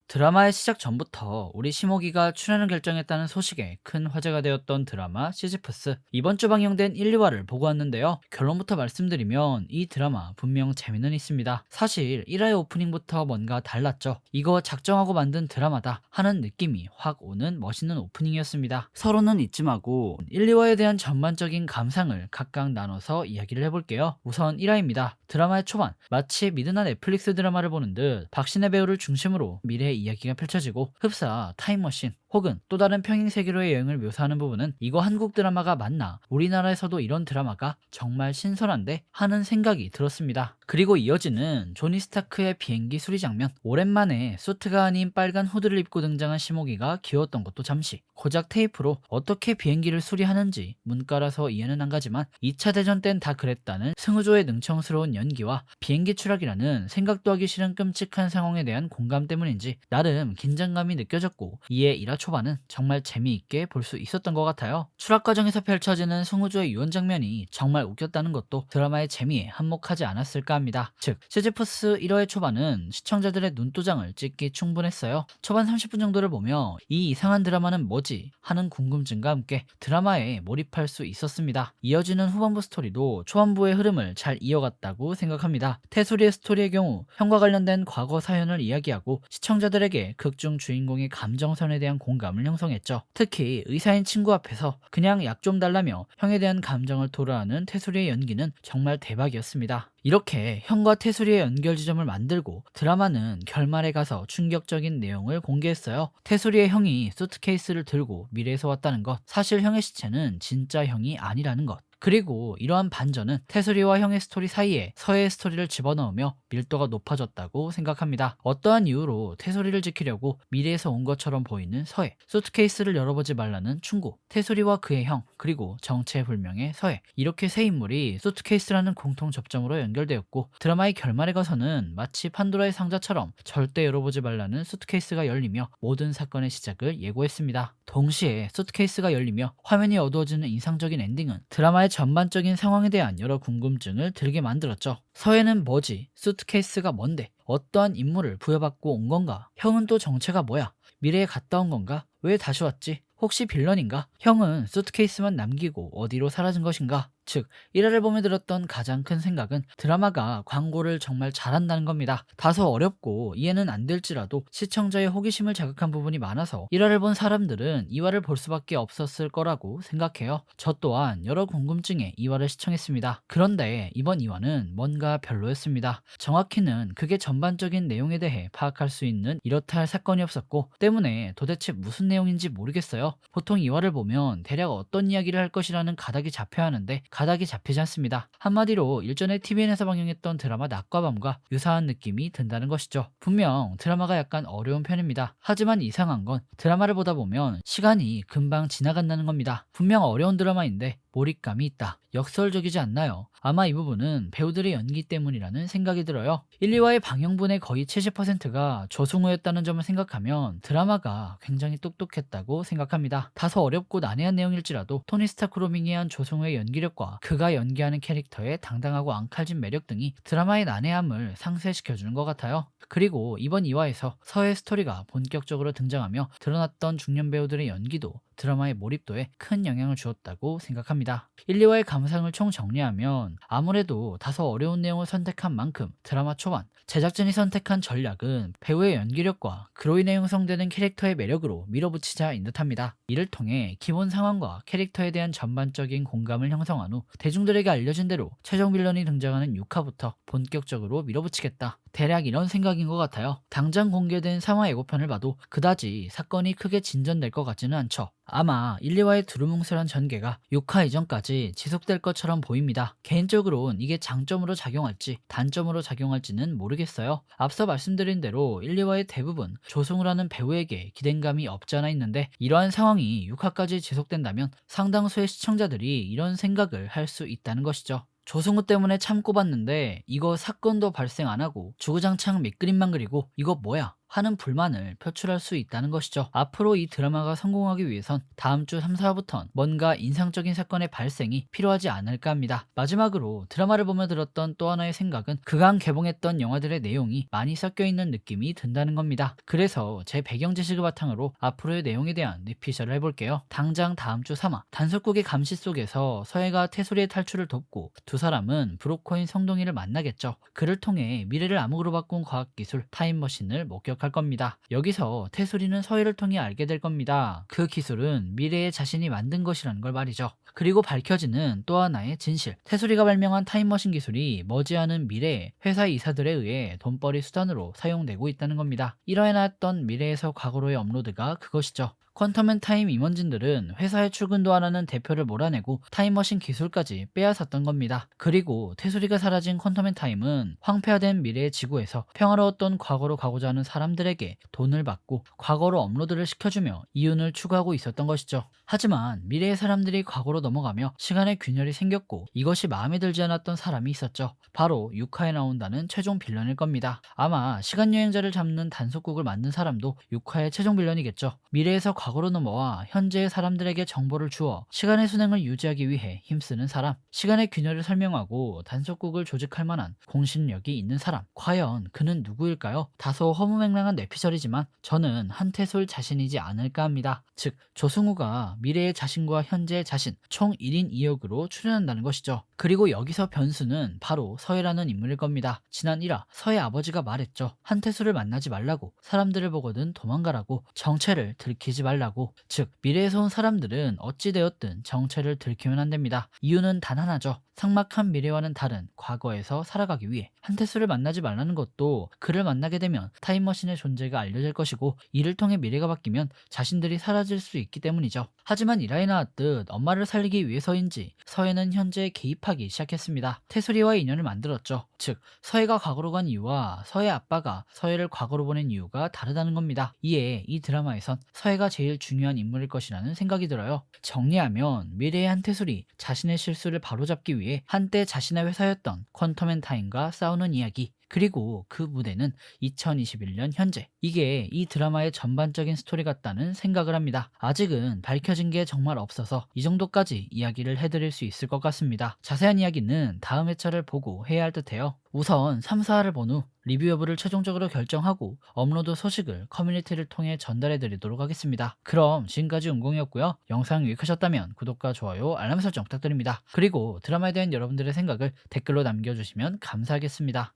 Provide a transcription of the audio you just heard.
드라마의 시작 전부터 우리 심호기가 출연을 결정했다는 소식에 큰 화제가 되었던 드라마 시지프스. 이번 주 방영된 1, 2화를 보고 왔는데요. 결론부터 말씀드리면 이 드라마 분명 재미는 있습니다. 사실 1화의 오프닝부터 뭔가 달랐죠. 이거 작정하고 만든 드라마다 하는 느낌이 확 오는 멋있는 오프닝이었습니다. 서로는 잊지 마고 1, 2화에 대한 전반적인 감상을 각각 나눠서 이야기를 해볼게요. 우선 1화입니다. 드라마의 초반, 마치 미드나 넷플릭스 드라마를 보는 듯 박신혜 배우를 중심으로 미래의 이야기가 펼쳐지고 흡사, 타임머신 혹은 또 다른 평행 세계로의 여행을 묘사하는 부분은 이거 한국 드라마가 맞나? 우리나라에서도 이런 드라마가 정말 신선한데? 하는 생각이 들었습니다. 그리고 이어지는 조니 스타크의 비행기 수리 장면. 오랜만에 수트가 아닌 빨간 후드를 입고 등장한 시모기가 귀여웠던 것도 잠시. 고작 테이프로 어떻게 비행기를 수리하는지 문과라서 이해는 안 가지만 2차 대전 땐 다 그랬다는 승우조의 능청스러운 연기와 비행기 추락이라는 생각도 하기 싫은 끔찍한 상황에 대한 공감 때문인지 나름 긴장감이 느껴졌고 이에 1화 초반은 정말 재미있게 볼 수 있었던 것 같아요. 추락 과정에서 펼쳐지는 승우조의 유언 장면이 정말 웃겼다는 것도 드라마의 재미에 한몫하지 않았을까 합니다. 즉 시지프스 1화의 초반은 시청자들의 눈도장을 찍기 충분했어요. 초반 30분 정도를 보며 이 이상한 드라마는 뭐지? 하는 궁금증과 함께 드라마에 몰입할 수 있었습니다. 이어지는 후반부 스토리도 초반부의 흐름을 잘 이어갔다고 생각합니다. 태소리의 스토리의 경우 형과 관련된 과거 사연을 이야기하고 시청자들에게 극중 주인공의 감정선에 대한 공감을 형성했죠. 특히 의사인 친구 앞에서 그냥 약 좀 달라며 형에 대한 감정을 토로하는 태소리의 연기는 정말 대박이었습니다. 이렇게 형과 태수리의 연결 지점을 만들고 드라마는 결말에 가서 충격적인 내용을 공개했어요. 태수리의 형이 수트케이스를 들고 미래에서 왔다는 것, 사실 형의 시체는 진짜 형이 아니라는 것. 그리고 이러한 반전은 태수리와 형의 스토리 사이에 서해의 스토리를 집어넣으며 밀도가 높아졌다고 생각합니다. 어떠한 이유로 태수리를 지키려고 미래에서 온 것처럼 보이는 서해, 수트케이스를 열어보지 말라는 충고, 태수리와 그의 형, 그리고 정체불명의 서해, 이렇게 세 인물이 수트케이스라는 공통 접점으로 연결되었고 드라마의 결말에 가서는 마치 판도라의 상자처럼 절대 열어보지 말라는 수트케이스가 열리며 모든 사건의 시작을 예고했습니다. 동시에 수트케이스가 열리며 화면이 어두워지는 인상적인 엔딩은 드라마의 전반적인 상황에 대한 여러 궁금증을 들게 만들었죠. 서해는 뭐지? 수트케이스가 뭔데? 어떠한 임무를 부여받고 온 건가? 형은 또 정체가 뭐야? 미래에 갔다 온 건가? 왜 다시 왔지? 혹시 빌런인가? 형은 수트케이스만 남기고 어디로 사라진 것인가? 즉 1화를 보며 들었던 가장 큰 생각은 드라마가 광고를 정말 잘한다는 겁니다. 다소 어렵고 이해는 안 될지라도 시청자의 호기심을 자극한 부분이 많아서 1화를 본 사람들은 2화를 볼 수밖에 없었을 거라고 생각해요. 저 또한 여러 궁금증에 2화를 시청했습니다. 그런데 이번 2화는 뭔가 별로였습니다. 정확히는 그게 전반적인 내용에 대해 파악할 수 있는 이렇다 할 사건이 없었고 때문에 도대체 무슨 내용인지 모르겠어요. 보통 2화를 보면 대략 어떤 이야기를 할 것이라는 가닥이 잡혀야 하는데 가닥이 잡히지 않습니다. 한마디로 일전에 TVN에서 방영했던 드라마 낮과 밤과 유사한 느낌이 든다는 것이죠. 분명 드라마가 약간 어려운 편입니다. 하지만 이상한 건 드라마를 보다 보면 시간이 금방 지나간다는 겁니다. 분명 어려운 드라마인데 몰입감이 있다. 역설적이지 않나요? 아마 이 부분은 배우들의 연기 때문이라는 생각이 들어요. 1, 2화의 방영분의 거의 70%가 조승우였다는 점을 생각하면 드라마가 굉장히 똑똑했다고 생각합니다. 다소 어렵고 난해한 내용일지라도 토니 스타크로 밍의한 조승우의 연기력과 그가 연기하는 캐릭터의 당당하고 앙칼진 매력 등이 드라마의 난해함을 상쇄시켜주는 것 같아요. 그리고 이번 2화에서 서해 스토리가 본격적으로 등장하며 드러났던 중년 배우들의 연기도 드라마의 몰입도에 큰 영향을 주었다고 생각합니다. 1, 2화의 감상을 총 정리하면 아무래도 다소 어려운 내용을 선택한 만큼 드라마 초반 제작진이 선택한 전략은 배우의 연기력과 그로 인해 형성되는 캐릭터의 매력으로 밀어붙이자인 듯합니다. 이를 통해 기본 상황과 캐릭터에 대한 전반적인 공감을 형성한 후 대중들에게 알려진 대로 최종 빌런이 등장하는 6화부터 본격적으로 밀어붙이겠다. 대략 이런 생각인 것 같아요. 당장 공개된 3화 예고편을 봐도 그다지 사건이 크게 진전될 것 같지는 않죠. 아마 1, 2화의 두루뭉술한 전개가 6화 이전까지 지속될 것처럼 보입니다. 개인적으로는 이게 장점으로 작용할지 단점으로 작용할지는 모르겠어요. 앞서 말씀드린 대로 1, 2화의 대부분 조승우라는 배우에게 기대감이 없지 않아 있는데 이러한 상황이 6화까지 지속된다면 상당수의 시청자들이 이런 생각을 할 수 있다는 것이죠. 조승우 때문에 참고 봤는데 이거 사건도 발생 안 하고 주구장창 밑그림만 그리고 이거 뭐야? 하는 불만을 표출할 수 있다는 것이죠. 앞으로 이 드라마가 성공하기 위해선 다음 주 3, 4화부턴 뭔가 인상적인 사건의 발생이 필요하지 않을까 합니다. 마지막으로 드라마를 보며 들었던 또 하나의 생각은 그간 개봉했던 영화들의 내용이 많이 섞여 있는 느낌이 든다는 겁니다. 그래서 제 배경 지식을 바탕으로 앞으로의 내용에 대한 리피셜을 해볼게요. 당장 다음 주 3화 단속국의 감시 속에서 서해가 태소리의 탈출을 돕고 두 사람은 브로커인 성동이를 만나겠죠. 그를 통해 미래를 암흑으로 바꾼 과학기술 타임머신을 목격할 겁니다. 여기서 태소리는 서해를 통해 알게 될 겁니다. 그 기술은 미래의 자신이 만든 것이라는 걸 말이죠. 그리고 밝혀지는 또 하나의 진실. 태소리가 발명한 타임머신 기술이 머지않은 미래의 회사 이사들에 의해 돈벌이 수단으로 사용되고 있다는 겁니다. 일어나던 미래에서 과거로의 업로드가 그것이죠. 퀀텀 앤 타임 임원진들은 회사에 출근도 안 하는 대표를 몰아내고 타임머신 기술까지 빼앗았던 겁니다. 그리고 태소리가 사라진 퀀텀 앤 타임은 황폐화된 미래의 지구에서 평화로웠던 과거로 가고자 하는 사람들에게 돈을 받고 과거로 업로드를 시켜주며 이윤을 추구하고 있었던 것이죠. 하지만 미래의 사람들이 과거로 넘어가며 시간의 균열이 생겼고 이것이 마음에 들지 않았던 사람이 있었죠. 바로 6화에 나온다는 최종 빌런일 겁니다. 아마 시간여행자를 잡는 단속국을 만든 사람도 6화의 최종 빌런이겠죠. 미래에서 과거로 넘어와 현재의 사람들에게 정보를 주어 시간의 순행을 유지하기 위해 힘쓰는 사람, 시간의 균열을 설명하고 단속국을 조직할 만한 공신력이 있는 사람, 과연 그는 누구일까요? 다소 허무맹랑한 뇌피셜이지만 저는 한태솔 자신이지 않을까 합니다. 즉 조승우가 미래의 자신과 현재의 자신 총 1인 2역으로 출연한다는 것이죠. 그리고 여기서 변수는 바로 서해라는 인물일 겁니다. 지난 1화 서해 아버지가 말했죠. 한태수를 만나지 말라고, 사람들을 보거든 도망가라고, 정체를 들키지 말라고. 즉 미래에서 온 사람들은 어찌되었든 정체를 들키면 안 됩니다. 이유는 단 하나죠. 삭막한 미래와는 다른 과거에서 살아가기 위해. 한태수를 만나지 말라는 것도 그를 만나게 되면 타임머신의 존재가 알려질 것이고 이를 통해 미래가 바뀌면 자신들이 사라질 수 있기 때문이죠. 하지만 이라에 나왔듯 엄마를 살리기 위해서인지 서해는 현재에 개입하기 시작했습니다. 태수리와의 인연을 만들었죠. 즉 서해가 과거로 간 이유와 서해 아빠가 서해를 과거로 보낸 이유가 다르다는 겁니다. 이에 이 드라마에선 서해가 제일 중요한 인물일 것이라는 생각이 들어요. 정리하면 미래의 한태술이 자신의 실수를 바로잡기 위해 한때 자신의 회사였던 퀀텀앤타임과 싸우는 이야기, 그리고 그 무대는 2021년 현재. 이게 이 드라마의 전반적인 스토리 같다는 생각을 합니다. 아직은 밝혀진 게 정말 없어서 이 정도까지 이야기를 해드릴 수 있을 것 같습니다. 자세한 이야기는 다음 회차를 보고 해야 할 듯해요. 우선 3, 4화를 본 후 리뷰 여부를 최종적으로 결정하고 업로드 소식을 커뮤니티를 통해 전달해 드리도록 하겠습니다. 그럼 지금까지 운공이었고요. 영상 유익하셨다면 구독과 좋아요, 알람 설정 부탁드립니다. 그리고 드라마에 대한 여러분들의 생각을 댓글로 남겨주시면 감사하겠습니다.